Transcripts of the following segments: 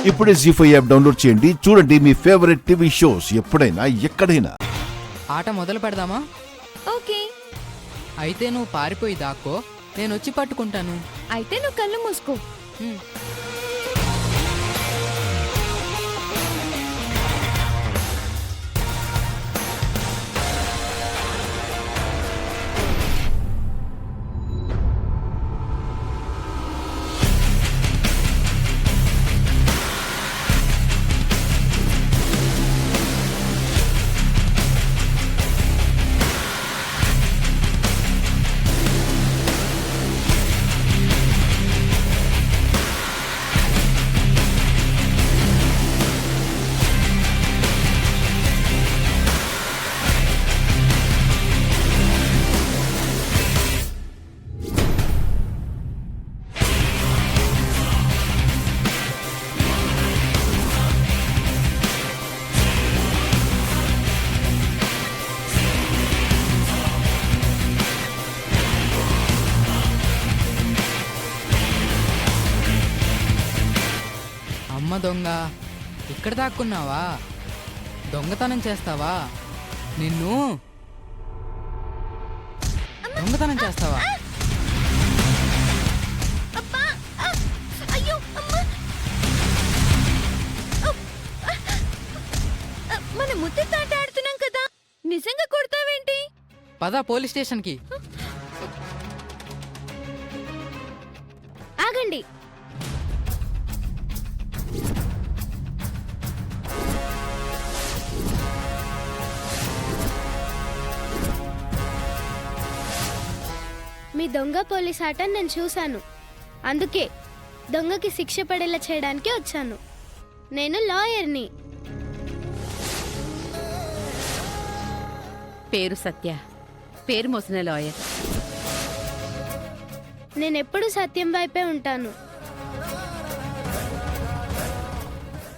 ఇప్పుడే జీ5 app download చేయండి. చూడండి మీ ఫేవరెట్ టీవీ షోస్ ఎప్పుడైనా ఎక్కడైనా. ఆట మొదలు పెడదామా? ఓకే. అయితే నువ్వు పారిపోయి దాక్కో, నేను వచ్చి పట్టుకుంటాను. అయితే నువ్వు కళ్ళు మూసుకో. అమ్మ దొంగ, ఇక్కడ దాక్కున్నావా? దొంగతనం చేస్తావా? నిన్ను దొంగతనం చేస్తావా? మన ముద్దెత్తాట ఆడుతున్నాం కదా, నిజంగా కొడతావేంటి? పద పోలీస్ స్టేషన్కి. ఆగండి. మీ దొంగ పోలీస్ ఆట నేను చూశాను. అందుకే దొంగకి శిక్ష పడేలా చేయడానికి వచ్చాను. నేను లాయర్ని. పేరు సత్య, పేరు మోసిన లాయర్. నేనెప్పుడు సత్యం వైపే ఉంటాను.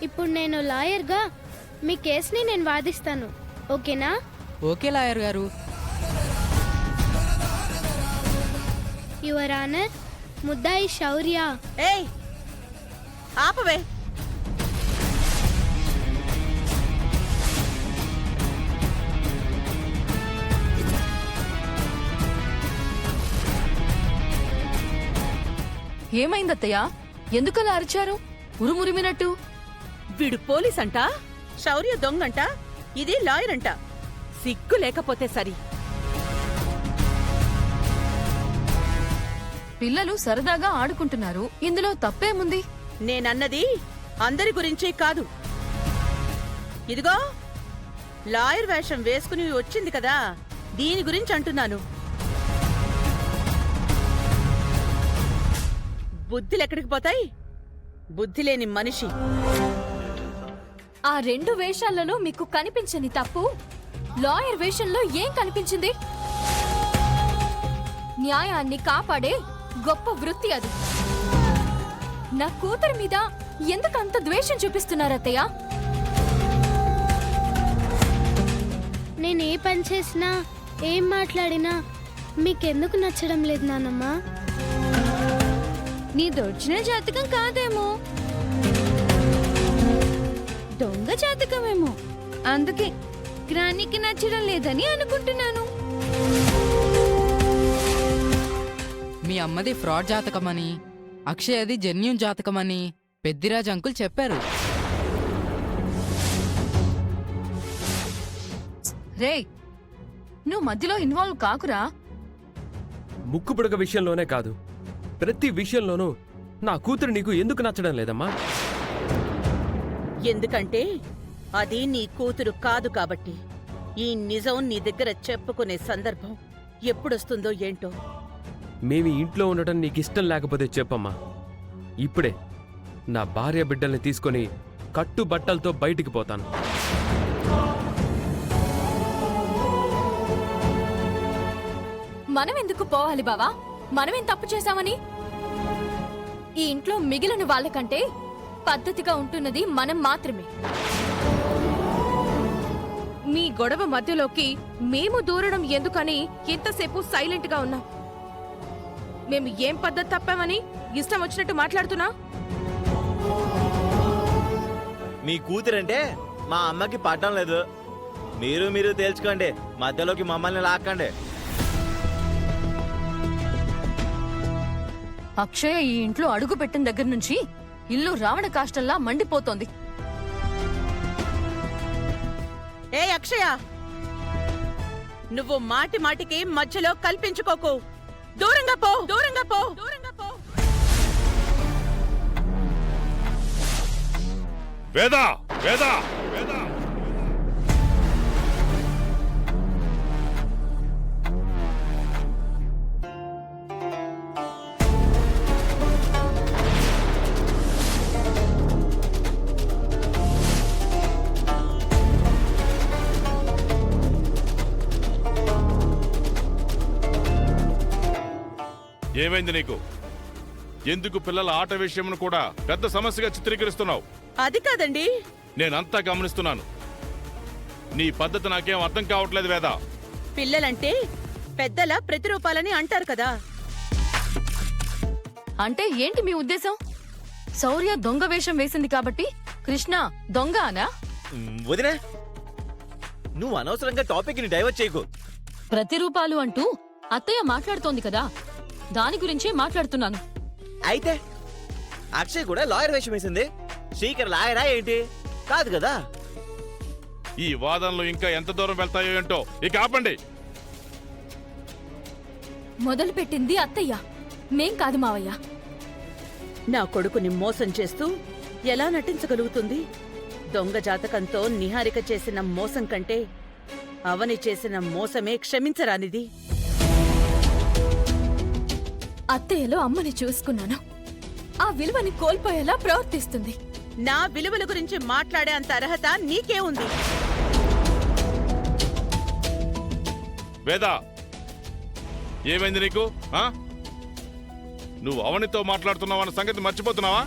ఇప్పుడు నేను లాయర్గా మీ కేసుని నేను వాదిస్తాను. ఓకేనా? ఓకే లాయర్ గారు. యువర్ ఆనర్, ముద్దాయి శౌర్య. ఏయ్ ఆపవే. ఏమైందత్తయ్యా? ఎందుకలా అరిచారు ఉరుమురిమినట్టు? వీడు పోలీస్ అంట, శౌర్య దొంగంట, ఇది లాయర్ అంట. సిగ్గు లేకపోతే సరి. పిల్లలు సరదాగా ఆడుకుంటున్నారు, ఇందులో తప్పేముంది? నేనన్నది అందరి గురించి కాదు. ఇదిగో లాయర్ వేషం వేసుకుని వచ్చింది కదా, దీని గురించి అంటున్నాను. బుద్ధిలెక్కడికి పోతాయి? బుద్ధి లేని మనిషి. ఆ రెండు వేషాలలో మీకు కనిపించని తప్పు లాయర్ వేషంలో ఏం కనిపించింది? న్యాయాన్ని కాపాడే గొప్ప వృత్తి అది. నా కూతురి మీద ఎందుకంత ద్వేషం చూపిస్తున్నారత్తయ్య? నేను ఏ పని చేసినా, ఏం మాట్లాడినా మీకెందుకు నచ్చడం లేదు నానమ్మా? నీ దొరిచిన జాతకం కాదేమో, దొంగ జాతకమేమో. అందుకే గ్రానికి నచ్చడం లేదని అనుకుంటున్నాను. మీ అమ్మది ఫ్రాడ్ జాతకమని, అక్షయది జెన్యూన్ జాతకమని పెద్దిరాజ్ అంకుల్ చెప్పారు. రే, నువ్వు మధ్యలో ఇన్వాల్వ్ కాకురా. ముక్కు పుడక విషయంలోనే కాదు, ప్రతి విషయంలోనూ నా కూతురు నీకు ఎందుకు నచ్చడం లేదమ్మా? ఎందుకంటే అది నీ కూతురు కాదు కాబట్టి. ఈ నిజం నీ దగ్గర చెప్పుకునే సందర్భం ఎప్పుడొస్తుందో ఏంటో. మేమి ఇంట్లో ఉండటం నీకిష్టం లేకపోతే చెప్పమ్మా. ఇప్పుడే నా భార్య బిడ్డల్ని తీసుకొని కట్టుబట్టలతో బయటికి పోతాను. మనం ఎందుకు పోవాలి బావా? మనమేం తప్పు చేశామని? ఈ ఇంట్లో మిగిలిన వాళ్ళకంటే పద్ధతిగా ఉంటున్నది మనం మాత్రమే. మీ గొడవ మధ్యలోకి మేము దూరడం ఎందుకని ఎంతసేపు సైలెంట్ గా ఉన్నాం? మేము ఏం పద్ధతి తప్పామని ఇష్టం వచ్చినట్టు మాట్లాడుతున్నా? మీ కూతురంటే మా అమ్మకి పట్టం లేదు. మీరు తేల్చుకోండి, మధ్యలోకి మమ్మల్ని లాక్కండి. అక్షయ ఈ ఇంట్లో అడుగు పెట్టిన దగ్గర నుంచి ఇల్లు రావణ కాష్టంలా మండిపోతోంది. ఏ అక్షయ, నువ్వు మాటి మాటికి మధ్యలో కల్పించుకోకు. దూరంగా పో, దూరంగా పో, దూరంగా పో. వేదా వేదా వేదా ఏమైంది నీకు? ఎందుకు పిల్లల ఆట విషయం కూడా పెద్ద సమస్యగా చిత్రీకరిస్తున్నావు? అది కాదండి. నేనంతా గమనిస్తున్నాను. నీ పద్ధతి నాకేం అర్థం కావట్లేదు వేదా. పిల్లలంటే పెద్దల ప్రతిరూపాలని అంటారు కదా. అంటే ఏంటి మీ ఉద్దేశం? శౌర్య దొంగ వేషం వేసింది కాబట్టి కృష్ణ దొంగ అనా? వదినా, నువ్వు అనవసరంగా టాపిక్ ని డైవర్ట్ చేయకు. ప్రతిరూపాలు అంటూ అత్తయ్య మాట్లాడుతోంది కదా, దాని గురించే మాట్లాడుతున్నాను. అయితే అక్షయ్ కూడా లాయర్ వేషం వేసింది. శ్రీకర్ లాయరా ఏంటి? కాదు కదా. ఈ వాదనలు ఇంకా ఎంత దూరం వెళ్తాయో ఏంటో. ఇక ఆపండి. మొదలుపెట్టింది అత్తయ్య, మేం కాదు మావయ్య. నా కొడుకుని మోసం చేస్తూ ఎలా నటించగలుగుతుంది? దొంగ జాతకంతో నిహారిక చేసిన మోసం కంటే అవని చేసిన మోసమే క్షమించరానిది. అత్తయ్యలో అమ్మని చూసుకున్నాను. ఆ విలువని కోల్పోయేలా ప్రవర్తిస్తుంది. నా విలువల గురించి మాట్లాడే అంత అర్హత నీకే ఉంది. వేదా, ఏమైంది నీకు? నువ్వు అవనితో మాట్లాడుతున్నావన్న సంగతి మర్చిపోతున్నావా?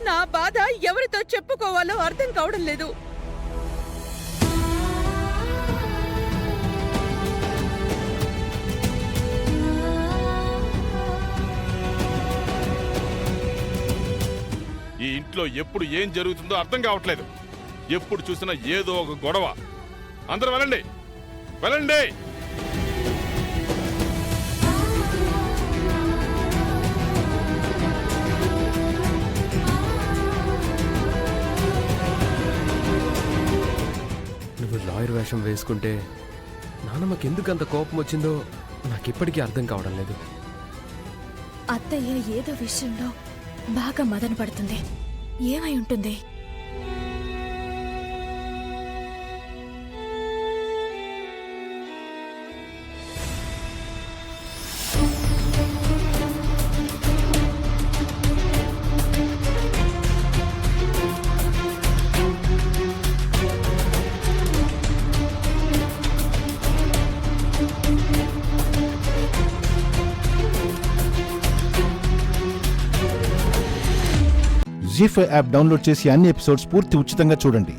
నా బాధ ఎవరితో చెప్పుకోవాలో అర్థం కావడం లేదు. ఈ ఇంట్లో ఎప్పుడు ఏం జరుగుతుందో అర్థం కావట్లేదు. ఎప్పుడు చూసినా ఏదో ఒక గొడవ. అందరూ వెళ్ళండి, వెళ్ళండి. నువ్వు లాయర్ వేషం వేసుకుంటే నాన్నమ్మకి ఎందుకు అంత కోపం వచ్చిందో నాకిప్పటికీ అర్థం కావడం లేదు. అత్తయ్య ఏదో విషయంలో బాగా మదన పడుతుంది. ఏమై ఉంటుంది? జీ5 యాప్ డౌన్లోడ్ చేసి అన్ని ఎపిసోడ్స్ పూర్తి ఉచితంగా చూడండి.